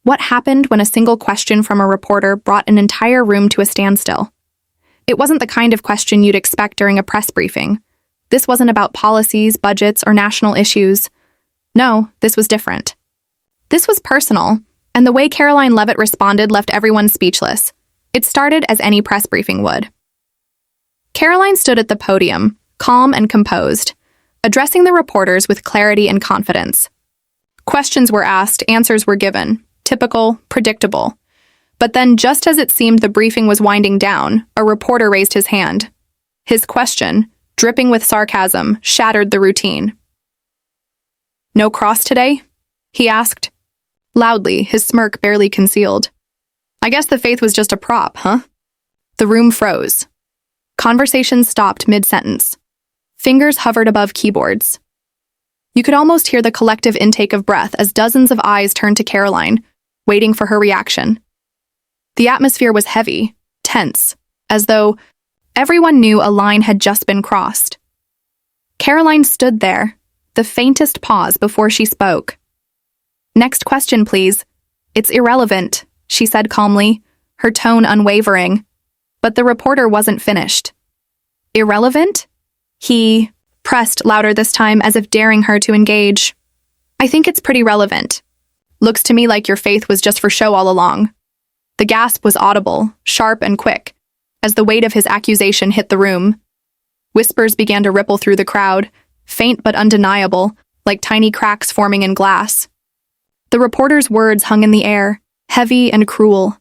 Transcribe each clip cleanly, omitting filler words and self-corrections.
What happened when a single question from a reporter brought an entire room to a standstill? It wasn't the kind of question you'd expect during a press briefing. This wasn't about policies, budgets, or national issues. No, this was different. This was personal, and the way Karoline Leavitt responded left everyone speechless. It started as any press briefing would. Karoline stood at the podium, calm and composed, addressing the reporters with clarity and confidence. Questions were asked, answers were given. Typical, predictable. But then, just as it seemed the briefing was winding down, a reporter raised his hand. His question, dripping with sarcasm, shattered the routine. "No cross today?" he asked. Loudly, his smirk barely concealed. "I guess the faith was just a prop, huh?" The room froze. Conversation stopped mid-sentence. Fingers hovered above keyboards. You could almost hear the collective intake of breath as dozens of eyes turned to Karoline, waiting for her reaction. The atmosphere was heavy, tense, as though everyone knew a line had just been crossed. Karoline stood there, the faintest pause before she spoke. "Next question, please." "It's irrelevant," she said calmly, her tone unwavering. But the reporter wasn't finished. "Irrelevant?" He pressed louder this time, as if daring her to engage. "I think it's pretty relevant. Looks to me like your faith was just for show all along." The gasp was audible, sharp and quick, as the weight of his accusation hit the room. Whispers began to ripple through the crowd, faint but undeniable, like tiny cracks forming in glass. The reporter's words hung in the air, heavy and cruel.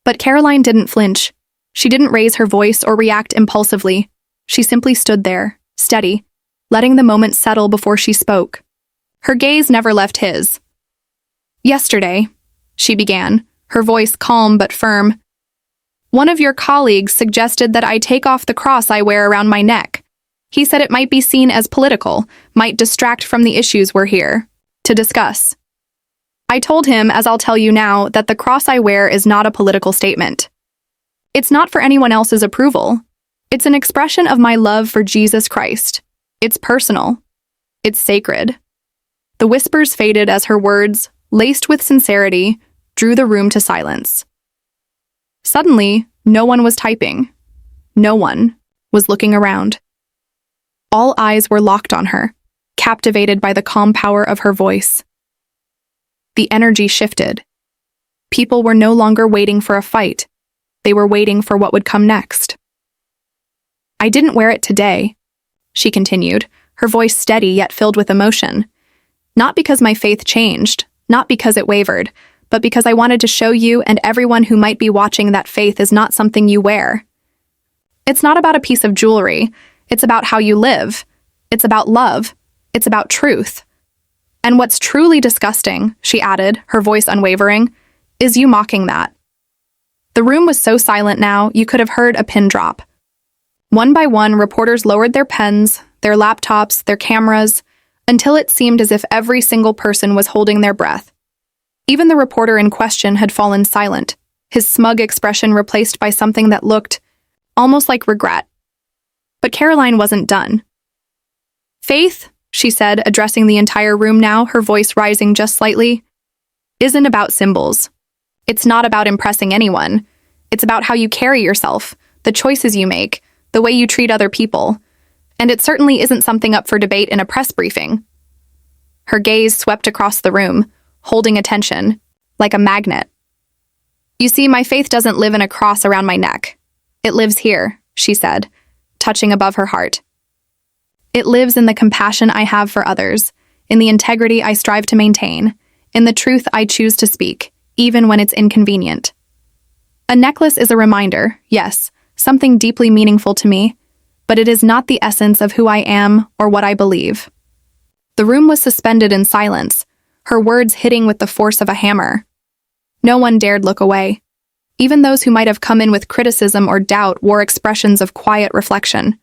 But Karoline didn't flinch. She didn't raise her voice or react impulsively. She simply stood there, steady, letting the moment settle before she spoke. Her gaze never left his. "Yesterday," she began, her voice calm but firm, "one of your colleagues suggested that I take off the cross I wear around my neck. He said it might be seen as political, might distract from the issues we're here to discuss. I told him, as I'll tell you now, that the cross I wear is not a political statement. It's not for anyone else's approval. It's an expression of my love for Jesus Christ. It's personal. It's sacred." The whispers faded as her words, laced with sincerity, drew the room to silence. Suddenly, no one was typing. No one was looking around. All eyes were locked on her, captivated by the calm power of her voice. The energy shifted. People were no longer waiting for a fight. They were waiting for what would come next. "I didn't wear it today," she continued, her voice steady yet filled with emotion. "Not because my faith changed, not because it wavered, but because I wanted to show you and everyone who might be watching that faith is not something you wear. It's not about a piece of jewelry. It's about how you live. It's about love. It's about truth. And what's truly disgusting," she added, her voice unwavering, "is you mocking that." The room was so silent now, you could have heard a pin drop. One by one, reporters lowered their pens, their laptops, their cameras, until it seemed as if every single person was holding their breath. Even the reporter in question had fallen silent, his smug expression replaced by something that looked almost like regret. But Karoline wasn't done. "Faith," she said, addressing the entire room now, her voice rising just slightly, "isn't about symbols. It's not about impressing anyone. It's about how you carry yourself, the choices you make, the way you treat other people. And it certainly isn't something up for debate in a press briefing." Her gaze swept across the room, holding attention, like a magnet. "You see, my faith doesn't live in a cross around my neck. It lives here," she said, touching above her heart. "It lives in the compassion I have for others, in the integrity I strive to maintain, in the truth I choose to speak, even when it's inconvenient. A necklace is a reminder, yes, something deeply meaningful to me, but it is not the essence of who I am or what I believe." The room was suspended in silence, her words hitting with the force of a hammer. No one dared look away. Even those who might have come in with criticism or doubt wore expressions of quiet reflection.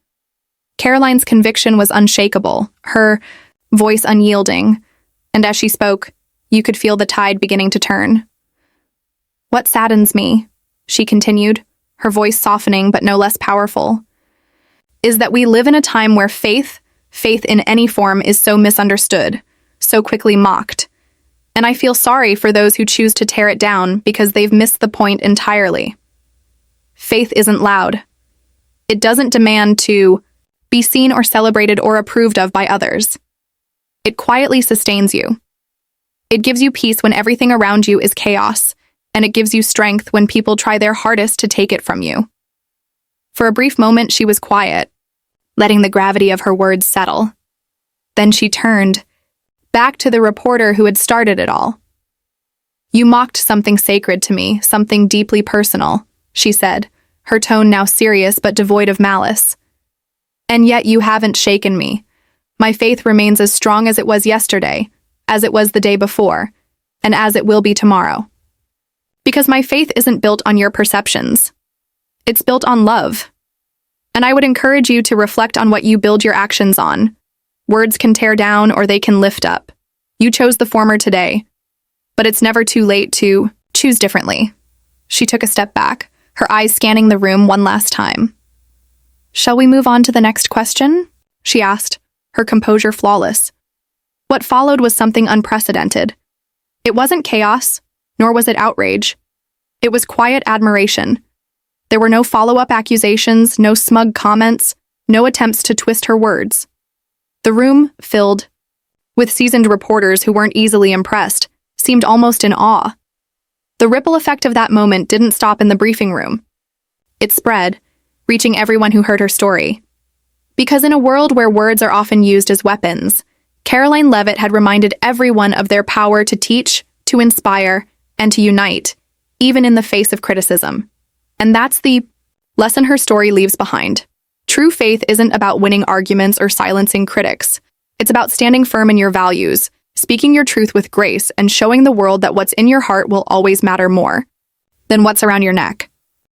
Karoline's conviction was unshakable, her voice unyielding, and as she spoke, you could feel the tide beginning to turn. "What saddens me," she continued, her voice softening but no less powerful, "is that we live in a time where faith in any form is so misunderstood, so quickly mocked. And I feel sorry for those who choose to tear it down because they've missed the point entirely. Faith isn't loud. It doesn't demand to be seen or celebrated or approved of by others. It quietly sustains you. It gives you peace when everything around you is chaos, and it gives you strength when people try their hardest to take it from you. For a brief moment, she was quiet, letting the gravity of her words settle. Then she turned, back to the reporter who had started it all. "You mocked something sacred to me, something deeply personal," she said, her tone now serious but devoid of malice. "And yet you haven't shaken me. My faith remains as strong as it was yesterday, as it was the day before, and as it will be tomorrow. Because my faith isn't built on your perceptions. It's built on love. And I would encourage you to reflect on what you build your actions on. Words can tear down or they can lift up. You chose the former today, but it's never too late to choose differently." She took a step back, her eyes scanning the room one last time. "Shall we move on to the next question?" she asked, her composure flawless. What followed was something unprecedented. It wasn't chaos, nor was it outrage. It was quiet admiration. There were no follow-up accusations, no smug comments, no attempts to twist her words. The room, filled with seasoned reporters who weren't easily impressed, seemed almost in awe. The ripple effect of that moment didn't stop in the briefing room. It spread, reaching everyone who heard her story. Because in a world where words are often used as weapons, Karoline Leavitt had reminded everyone of their power to teach, to inspire, and to unite, even in the face of criticism. And that's the lesson her story leaves behind. True faith isn't about winning arguments or silencing critics. It's about standing firm in your values, speaking your truth with grace, and showing the world that what's in your heart will always matter more than what's around your neck.